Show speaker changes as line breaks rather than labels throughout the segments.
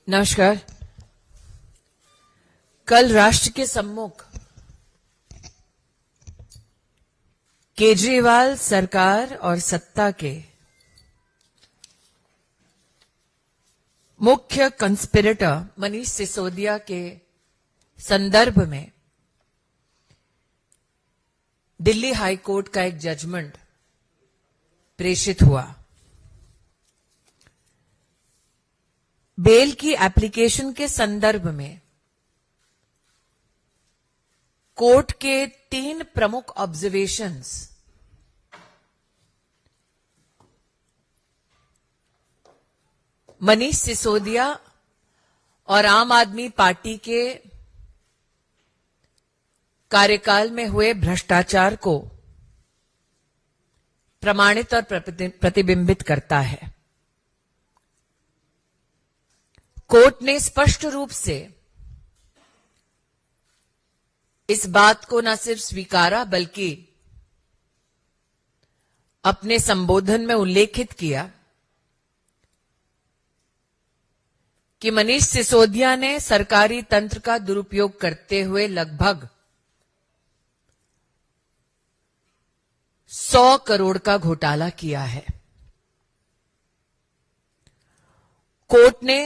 नमस्कार। कल राष्ट्र के सम्मुख केजरीवाल सरकार और सत्ता के मुख्य कंस्पिरेटर मनीष सिसोदिया के संदर्भ में दिल्ली हाई कोर्ट का एक जजमेंट प्रेषित हुआ। बेल की एप्लीकेशन के संदर्भ में कोर्ट के 3 प्रमुख ऑब्जर्वेशंस मनीष सिसोदिया और आम आदमी पार्टी के कार्यकाल में हुए भ्रष्टाचार को प्रमाणित और प्रतिबिंबित करता है। कोर्ट ने स्पष्ट रूप से इस बात को न सिर्फ स्वीकारा बल्कि अपने संबोधन में उल्लेखित किया कि मनीष सिसोदिया ने सरकारी तंत्र का दुरुपयोग करते हुए लगभग 100 करोड़ का घोटाला किया है। कोर्ट ने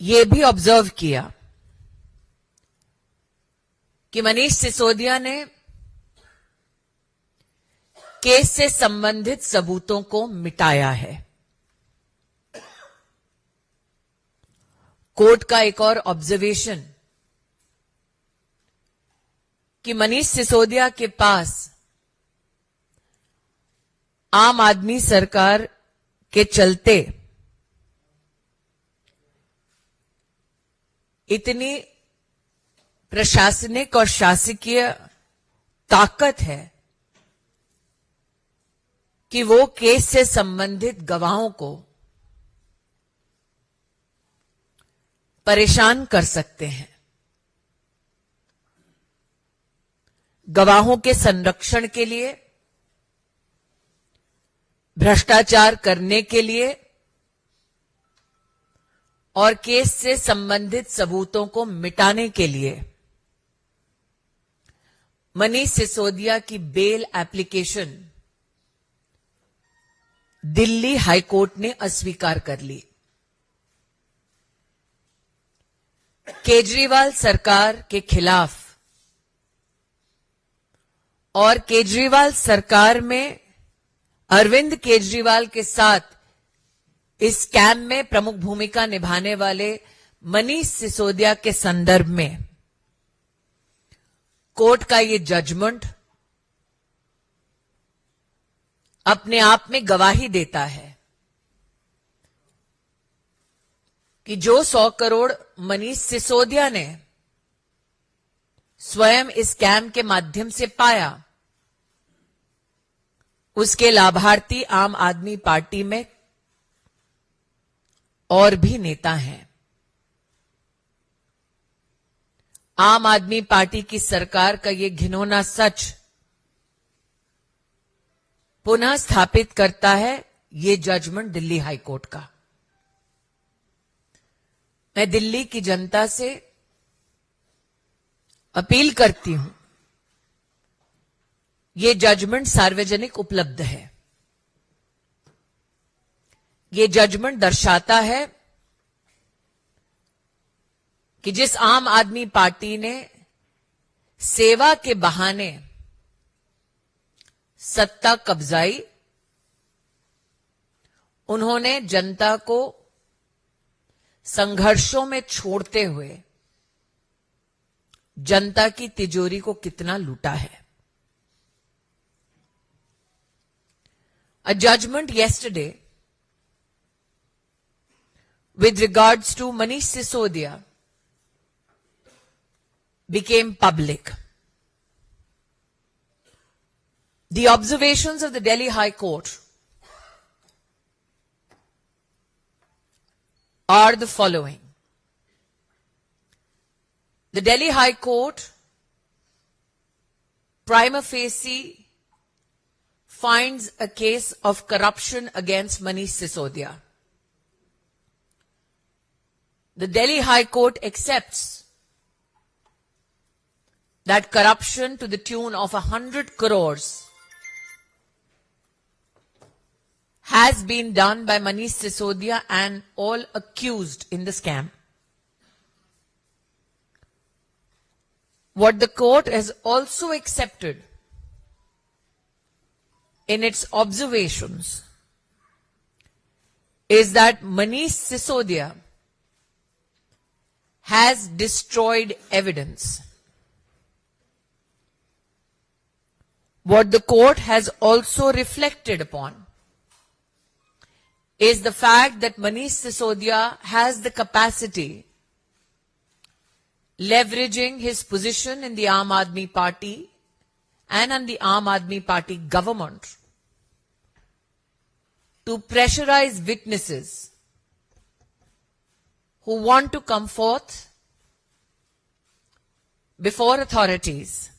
यह भी ऑब्जर्व किया कि मनीष सिसोदिया ने केस से संबंधित सबूतों को मिटाया है। कोर्ट का एक और ऑब्जर्वेशन कि मनीष सिसोदिया के पास आम आदमी सरकार के चलते इतनी प्रशासनिक और शासकीय ताकत है कि वो केस से संबंधित गवाहों को परेशान कर सकते हैं। गवाहों के संरक्षण के लिए, भ्रष्टाचार करने के लिए और केस से संबंधित सबूतों को मिटाने के लिए मनीष सिसोदिया की bail application Delhi high court ने अस्वीकार कर ली। केजरीवाल सरकार के खिलाफ और केजरीवाल सरकार में अरविंद केजरीवाल के साथ इस स्कैम में प्रमुख भूमिका निभाने वाले मनीष सिसोदिया के संदर्भ में कोर्ट का ये जजमेंट अपने आप में गवाही देता है कि जो 100 करोड़ मनीष सिसोदिया ने स्वयं इस स्कैम के माध्यम से पाया, उसके लाभार्थी आम आदमी पार्टी में और भी नेता हैं। आम आदमी पार्टी की सरकार का यह घिनौना सच पुनः स्थापित करता है ये जजमेंट दिल्ली हाई कोर्ट का। मैं दिल्ली की जनता से अपील करती हूं, ये जजमेंट सार्वजनिक उपलब्ध है। ये जजमेंट दर्शाता है कि जिस आम आदमी पार्टी ने सेवा के बहाने सत्ता कब्जाई, उन्होंने जनता को संघर्षों में छोड़ते हुए जनता की तिजोरी को कितना लूटा है। A judgment yesterday with regards to Manish Sisodia became public. The observations of the Delhi High Court are the following. The Delhi High Court prima facie finds a case of corruption against Manish Sisodia. The Delhi High Court accepts that corruption to the tune of 100 crores has been done by Manish Sisodia and all accused in the scam. What the court has also accepted in its observations is that Manish Sisodia has destroyed evidence. What the court has also reflected upon is the fact that Manish Sisodia has the capacity, leveraging his position in the Aam Aadmi Party and in the Aam Aadmi Party government, to pressurize witnesses who want to come forth before authorities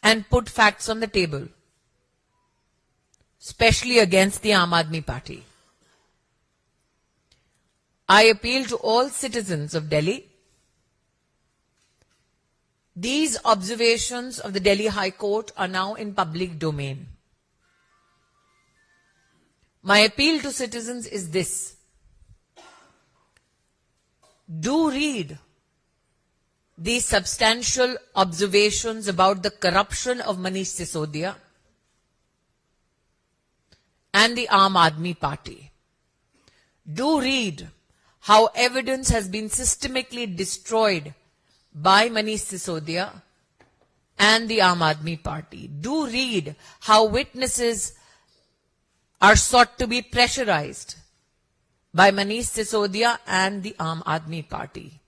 and put facts on the table, especially against the Aam Aadmi Party. I appeal to all citizens of Delhi. These observations of the Delhi High Court are now in public domain. My appeal to citizens is this: do read these substantial observations about the corruption of Manish Sisodia and the Aam Aadmi Party. Do read how evidence has been systematically destroyed by Manish Sisodia and the Aam Aadmi Party. Do read how witnesses are sought to be pressurized by Manish Sisodia and the Aam Aadmi Party.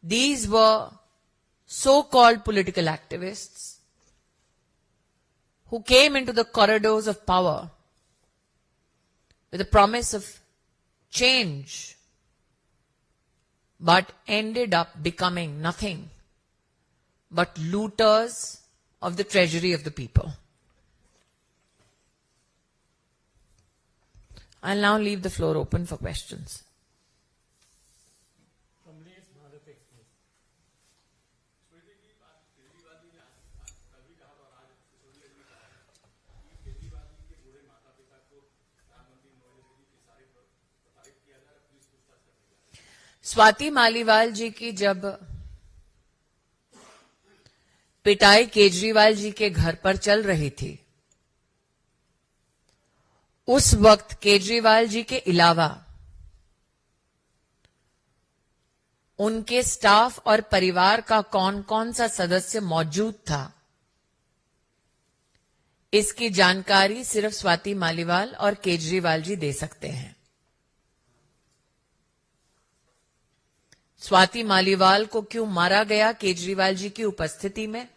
These were so-called political activists who came into the corridors of power with the promise of change, but ended up becoming nothing but looters of the treasury of the people. I'll now leave the floor open for questions. Swati Maliwal जी की जब पिटाई केजरीवाल जी के घर पर चल रही थी, उस वक्त केजरीवाल जी के अलावा उनके स्टाफ और परिवार का कौन कौन सा सदस्य मौजूद था, इसकी जानकारी सिर्फ स्वाति मालीवाल और केजरीवाल जी दे सकते हैं। स्वाति मालीवाल को क्यों मारा गया केजरीवाल जी की उपस्थिति में?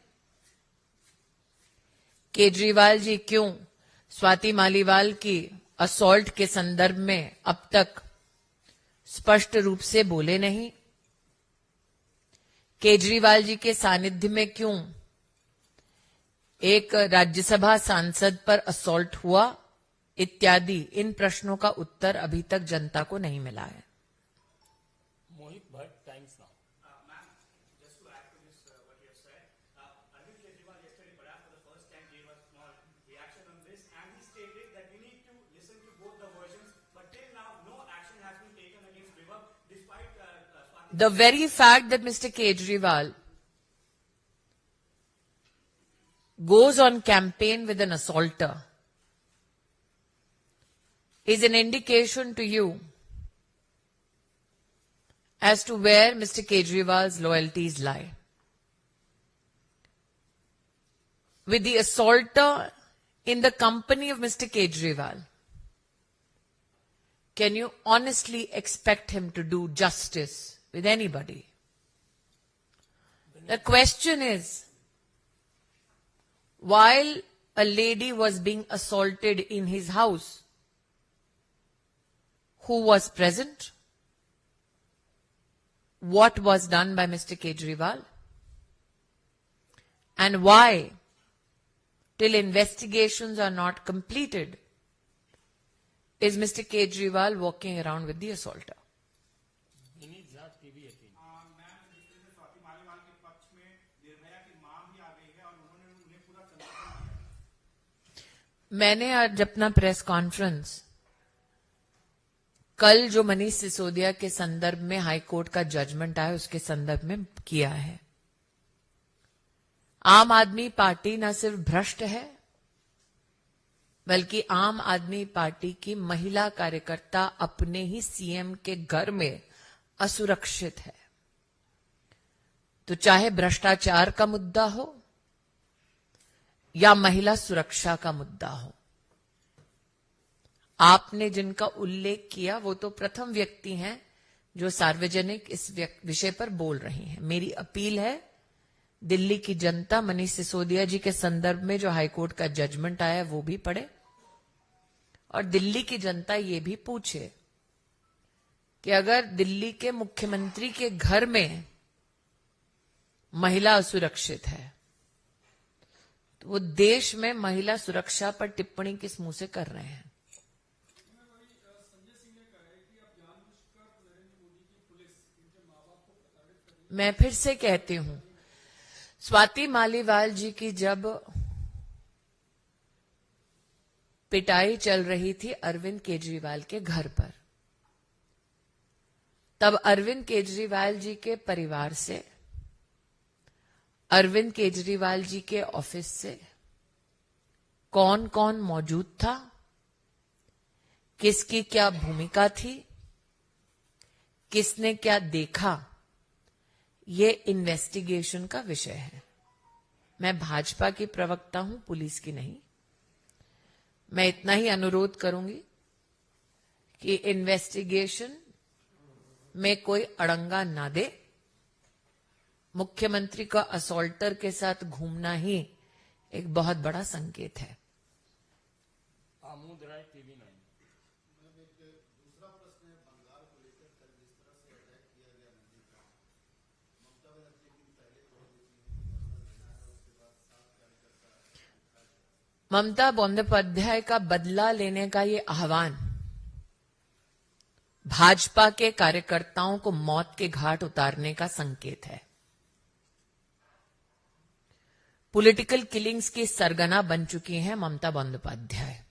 केजरीवाल जी क्यों स्वाति मालीवाल की असॉल्ट के संदर्भ में अब तक स्पष्ट रूप से बोले नहीं? केजरीवाल जी के सानिध्य में क्यों एक राज्यसभा सांसद पर असॉल्ट हुआ? इत्यादि इन प्रश्नों का उत्तर अभी तक जनता को नहीं मिला है। The very fact that Mr. Kejriwal goes on campaign with an assaulter is an indication to you as to where Mr. Kejriwal's loyalties lie. With the assaulter in the company of Mr. Kejriwal, can you honestly expect him to do justice with anybody? The question is, while a lady was being assaulted in his house, who was present? What was done by Mr. Kejriwal? And why, till investigations are not completed, is Mr. Kejriwal walking around with the assaulter. मैंने आज अपना press conference कल जो मनीष सिसोदिया के संदर्भ में high court का judgement आया उसके संदर्भ में किया है। आम आदमी पार्टी न सिर्फ भ्रष्ट है बल्कि आम आदमी पार्टी की महिला कार्यकर्ता अपने ही सीएम के घर में असुरक्षित है। तो चाहे भ्रष्टाचार का मुद्दा हो या महिला सुरक्षा का मुद्दा हो, आपने जिनका उल्लेख किया वो तो प्रथम व्यक्ति हैं जो सार्वजनिक इस विषय पर बोल रही हैं। मेरी अपील है दिल्ली की जनता मनीष सिसोदिया जी के संदर्भ में जो हाईकोर्ट का जजमेंट आया है वो भी पढ़े और दिल्ली की जनता ये भी पूछे कि अगर दिल्ली के मुख्यमंत्री के घर में महिला असुरक्षित है तो वो देश में महिला सुरक्षा पर टिप्पणी किस मुंह से कर रहे हैं। मैं फिर से कहती हूं, स्वाति मालीवाल जी की जब पिटाई चल रही थी अरविंद केजरीवाल के घर पर, तब अरविंद केजरीवाल जी के परिवार से, अरविंद केजरीवाल जी के ऑफिस से कौन कौन मौजूद था, किसकी क्या भूमिका थी, किसने क्या देखा, ये इन्वेस्टिगेशन का विषय है। मैं भाजपा की प्रवक्ता हूं, पुलिस की नहीं। मैं इतना ही अनुरोध करूंगी कि इन्वेस्टिगेशन में कोई अड़ंगा ना दे। मुख्यमंत्री का असॉल्टर के साथ घूमना ही एक बहुत बड़ा संकेत है। ममता बंदोपाध्याय का बदला लेने का ये आह्वान भाजपा के कार्यकर्ताओं को मौत के घाट उतारने का संकेत है। पॉलिटिकल किलिंग्स की सरगना बन चुकी हैं ममता बंदोपाध्याय।